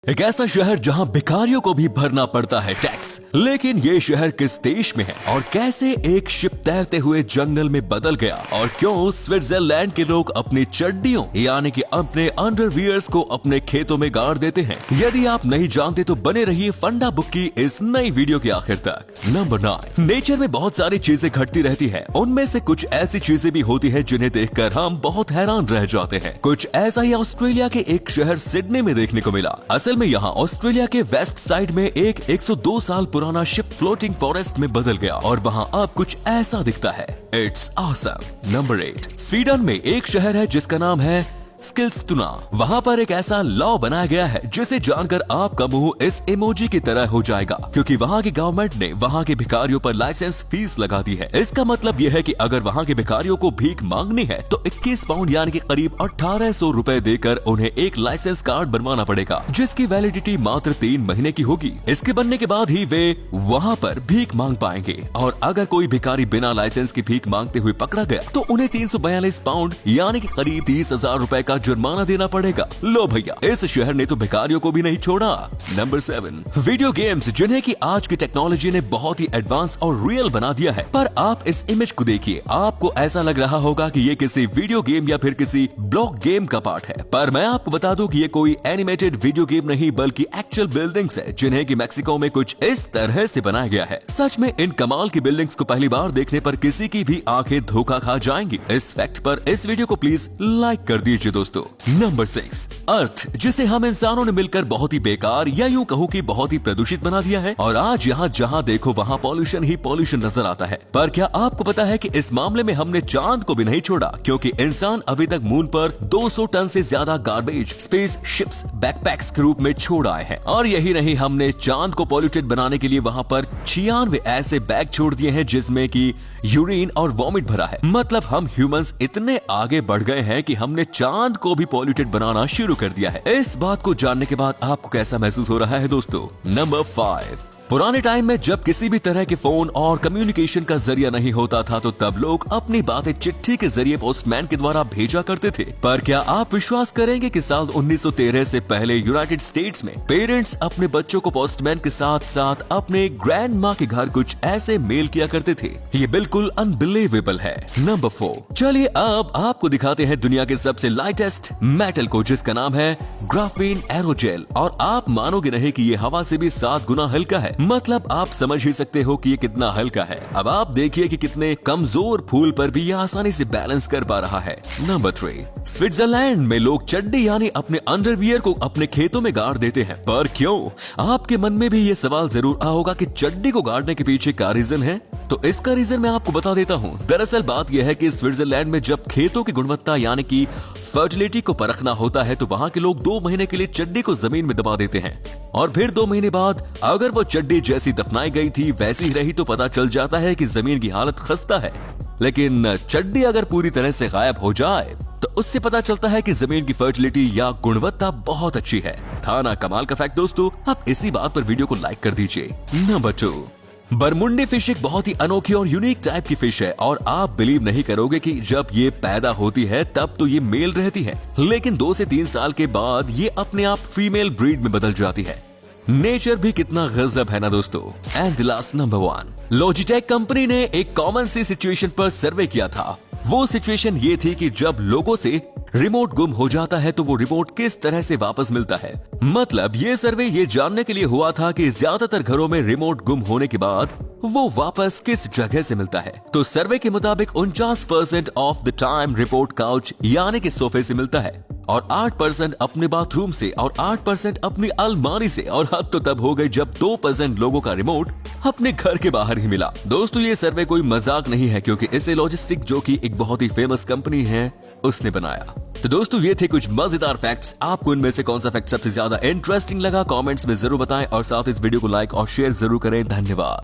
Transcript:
एक ऐसा शहर जहां भिखारियों को भी भरना पड़ता है टैक्स। लेकिन ये शहर किस देश में है और कैसे एक शिप तैरते हुए जंगल में बदल गया, और क्यों स्विट्जरलैंड के लोग अपनी चड्डियों यानी कि अपने अंडरवियर्स को अपने खेतों में गाड़ देते हैं। यदि आप नहीं जानते तो बने रहिए फंडा बुक की इस नई वीडियो के आखिर तक। नंबर 9, नेचर में बहुत सारी चीजें घटती रहती है। उनमें से कुछ ऐसी चीजें भी होती है जिन्हें देखकर हम बहुत हैरान रह जाते हैं। कुछ ऐसा ही ऑस्ट्रेलिया के एक शहर सिडनी में देखने को मिला। असल में यहाँ ऑस्ट्रेलिया के वेस्ट साइड में एक 102 साल पुराना शिप फ्लोटिंग फॉरेस्ट में बदल गया और वहाँ अब कुछ ऐसा दिखता है। It's awesome. नंबर 8, स्वीडन में एक शहर है जिसका नाम है स्किल्सतुना। वहाँ पर एक ऐसा लॉ बनाया गया है जिसे जानकर आपका मुंह इस इमोजी की तरह हो जाएगा, क्योंकि वहाँ की गवर्नमेंट ने वहाँ के भिखारियों पर लाइसेंस फीस लगा दी है। इसका मतलब यह है कि अगर वहाँ के भिखारियों को भीख मांगनी है तो 21 पाउंड यानी कि करीब 1800 रुपए देकर उन्हें एक लाइसेंस कार्ड बनवाना पड़ेगा, जिसकी वैलिडिटी मात्र 3 महीने की होगी। इसके बनने के बाद ही वे वहाँ पर भीख मांग पाएंगे, और अगर कोई भिखारी बिना लाइसेंस की भीख मांगते हुए पकड़ा गया तो उन्हें 342 पाउंड यानी कि करीब 30,000 रुपए का जुर्माना देना पड़ेगा। लो भैया, इस शहर ने तो भिखारियों को भी नहीं छोड़ा। नंबर 7, वीडियो गेम्स, जिन्हें कि आज की टेक्नोलॉजी ने बहुत ही एडवांस और रियल बना दिया है। पर आप इस इमेज को देखिए, आपको ऐसा लग रहा होगा कि ये किसी वीडियो गेम या फिर किसी ब्लॉक गेम का पार्ट है। पर मैं आपको बता दूं कि ये कोई एनिमेटेड वीडियो गेम नहीं बल्कि एक्चुअल बिल्डिंग्स है, जिन्हें कि मैक्सिको में कुछ इस तरह से बनाया गया है। सच में इन कमाल की बिल्डिंग्स को पहली बार देखने पर किसी की भी आंखें धोखा खा जाएंगी। इस फैक्ट पर इस वीडियो को प्लीज लाइक कर दीजिए दोस्तों। नंबर 6, अर्थ, जिसे हम इंसानों ने मिलकर बहुत ही बेकार या यूं कहूं कि बहुत ही प्रदूषित बना दिया है, और आज यहाँ जहाँ देखो वहाँ पॉल्यूशन ही पॉल्यूशन नजर आता है। पर क्या आपको पता है कि इस मामले में हमने चांद को भी नहीं छोड़ा, क्योंकि इंसान अभी तक मून पर 200 टन से ज्यादा गार्बेज स्पेस शिप्स बैकपैक्स के रूप में छोड़ आए हैं। और यही नहीं, हमने चांद को पॉल्यूटेड बनाने के लिए वहाँ पर 96 ऐसे बैग छोड़ दिए हैं जिसमें कि यूरिन और वॉमिट भरा है। मतलब हम ह्यूमंस इतने आगे बढ़ गए हैं कि हमने चांद को भी पॉल्यूटेड बनाना शुरू कर दिया है। इस बात को जानने के बाद आपको कैसा महसूस हो रहा है दोस्तों? नंबर 5, पुराने टाइम में जब किसी भी तरह के फोन और कम्युनिकेशन का जरिया नहीं होता था तो तब लोग अपनी बातें चिट्ठी के जरिए पोस्टमैन के द्वारा भेजा करते थे। पर क्या आप विश्वास करेंगे कि साल 1913 से पहले यूनाइटेड स्टेट्स में पेरेंट्स अपने बच्चों को पोस्टमैन के साथ साथ अपने ग्रैंड माँ के घर कुछ ऐसे मेल किया करते थे। ये बिल्कुल अनबिलीवेबल है। नंबर 4, चलिए अब आपको दिखाते हैं दुनिया के सबसे लाइटेस्ट मेटल को, जिसका नाम है ग्राफीन एरोजेल। और आप मानोगे नहीं कि ये हवा से भी 7 गुना हल्का है। मतलब आप समझ ही सकते हो कि ये कितना हल्का है। अब आप देखिए कि कितने कमजोर फूल पर भी ये आसानी से बैलेंस कर पा रहा है। नंबर 3, स्विट्जरलैंड में लोग चड्डी यानी अपने अंडरवियर को अपने खेतों में गाड़ देते हैं। पर क्यों? आपके मन में भी ये सवाल जरूर आया होगा कि चड्डी को गाड़ने के पीछे क्या रीजन है। तो इसका रीजन मैं आपको बता देता हूँ। दरअसल बात यह है कि स्विट्जरलैंड में जब खेतों की गुणवत्ता यानी कि फर्टिलिटी को परखना होता है तो वहाँ के लोग 2 महीने के लिए चड्डी को जमीन में दबा देते हैं, और फिर 2 महीने बाद अगर वो चड्डी जैसी दफनाई गई थी वैसी ही रही तो पता चल जाता है कि जमीन की हालत खस्ता है। लेकिन चड्डी अगर पूरी तरह से गायब हो जाए तो उससे पता चलता है कि जमीन की फर्टिलिटी या गुणवत्ता बहुत अच्छी है। था ना कमाल का फैक्ट दोस्तों? अब इसी बात पर वीडियो को लाइक कर दीजिए। नंबर 2, बरमुंडी फिश एक बहुत ही अनोखी और यूनिक टाइप की फिश है, और आप बिलीव नहीं करोगे कि जब ये पैदा होती है तब तो ये मेल रहती है, लेकिन 2 से 3 साल के बाद ये अपने आप फीमेल ब्रीड में बदल जाती है। नेचर भी कितना गजब है ना दोस्तों। And the last, number 1, Logitech company ने एक कॉमन सी सिचुएशन पर सर्वे किया था। वो सिचुएशन ये थी कि जब लोगों से रिमोट गुम हो जाता है तो वो रिमोट किस तरह से वापस मिलता है। मतलब ये सर्वे ये जानने के लिए हुआ था कि ज्यादातर घरों में रिमोट गुम होने के बाद वो वापस किस जगह से मिलता है। तो सर्वे के मुताबिक 49% of the time remote couch यानी कि सोफे से मिलता है, और 8% अपने बाथरूम से, और 8% अपनी अलमारी से, और हद तो तब हो गई जब 2% लोगों का रिमोट अपने घर के बाहर ही मिला। दोस्तों ये सर्वे कोई मजाक नहीं है, क्योंकि इसे लॉजिस्टिक, जो कि एक बहुत ही फेमस कंपनी है, उसने बनाया। तो दोस्तों ये थे कुछ मजेदार फैक्ट्स। आपको इनमें से कौन सा फैक्ट सबसे ज्यादा इंटरेस्टिंग लगा कमेंट्स में जरूर बताएं, और साथ इस वीडियो को लाइक और शेयर जरूर करें। धन्यवाद।